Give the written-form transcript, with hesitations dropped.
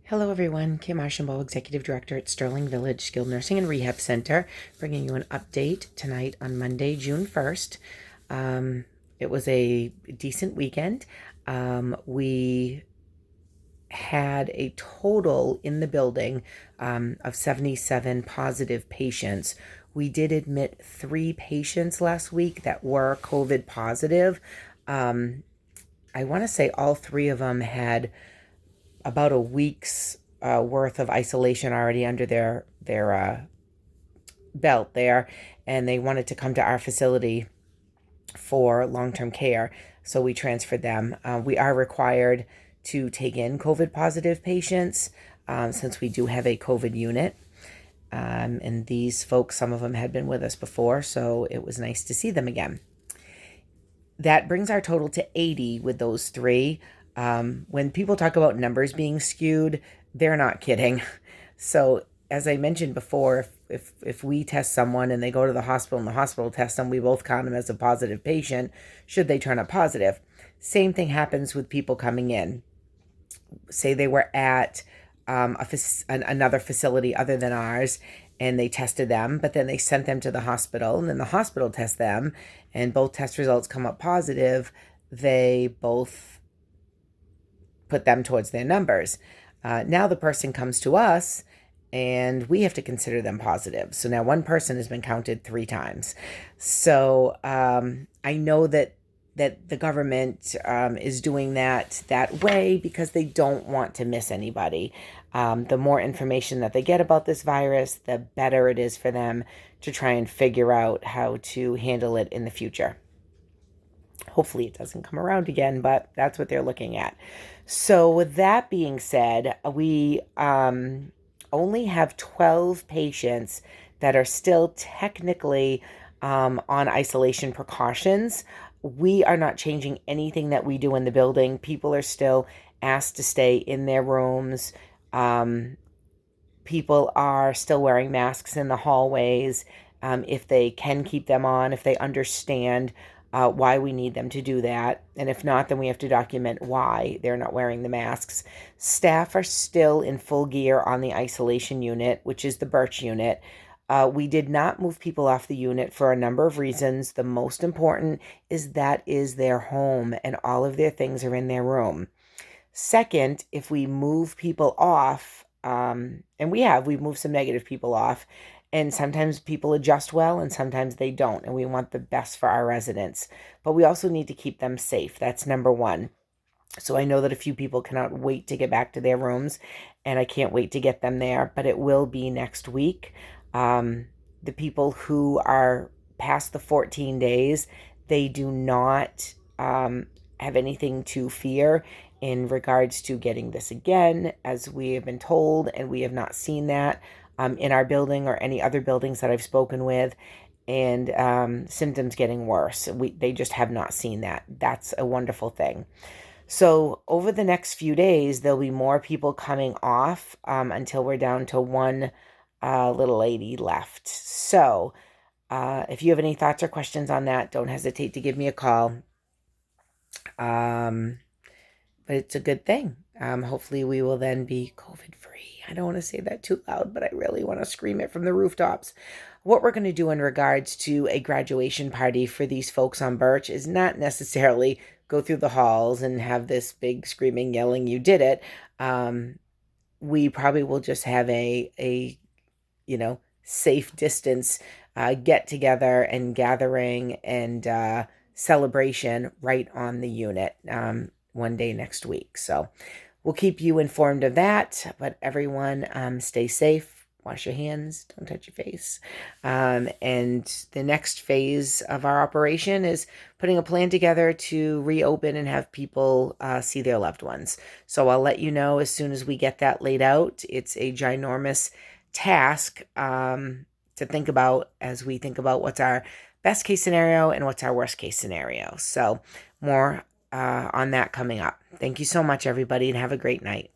Hello, everyone. Kim Archambault, Executive Director at Sterling Village Skilled Nursing and Rehab Center, bringing you an update tonight on Monday, June 1st. It was a decent weekend. We had a total in the building of 77 positive patients. We did admit 3 patients last week that were COVID positive. I want to say all 3 of them had about a week's worth of isolation already under their belt there, and they wanted to come to our facility for long-term care, so we transferred them. We are required to take in COVID positive patients since we do have a COVID unit. And these folks, some of them had been with us before, so it was nice to see them again. That brings our total to 80 with those 3. When people talk about numbers being skewed, they're not kidding. So as I mentioned before, if we test someone and they go to the hospital and the hospital tests them, we both count them as a positive patient should they turn up positive. Same thing happens with people coming in. Say they were at another facility other than ours, and they tested them, but then they sent them to the hospital, and then the hospital tests them, and both test results come up positive. They both put them towards their numbers. Now the person comes to us, and we have to consider them positive. So now one person has been counted 3 times. So I know that the government is doing that way because they don't want to miss anybody. The more information that they get about this virus, the better it is for them to try and figure out how to handle it in the future. Hopefully it doesn't come around again, but that's what they're looking at. So with that being said, we only have 12 patients that are still technically on isolation precautions. We are not changing anything that we do in the building. People are still asked to stay in their rooms. People are still wearing masks in the hallways if they can keep them on, if they understand why we need them to do that. And if not, then we have to document why they're not wearing the masks. Staff are still in full gear on the isolation unit, which is the Birch unit. We did not move people off the unit for a number of reasons. The most important is that is their home and all of their things are in their room. Second, if we move people off, and we've moved some negative people off, and sometimes people adjust well and sometimes they don't, and we want the best for our residents. But we also need to keep them safe. That's number 1. So I know that a few people cannot wait to get back to their rooms, and I can't wait to get them there, but it will be next week. The people who are past the 14 days, they do not have anything to fear in regards to getting this again, as we have been told, and we have not seen that in our building or any other buildings that I've spoken with, and symptoms getting worse. They just have not seen that. That's a wonderful thing. So over the next few days, there'll be more people coming off until we're down to 1 little lady left. So if you have any thoughts or questions on that, don't hesitate to give me a call. But it's a good thing. Hopefully we will then be COVID free. I don't want to say that too loud, but I really want to scream it from the rooftops. What we're going to do in regards to a graduation party for these folks on Birch is not necessarily go through the halls and have this big screaming, yelling, you did it. We probably will just have a safe distance get together and gathering and celebration right on the unit one day next week. So we'll keep you informed of that, but everyone stay safe, wash your hands, don't touch your face. And the next phase of our operation is putting a plan together to reopen and have people see their loved ones. So I'll let you know as soon as we get that laid out. It's a ginormous task to think about as we think about what's our best case scenario and what's our worst case scenario. So more on that coming up. Thank you so much, everybody, and have a great night.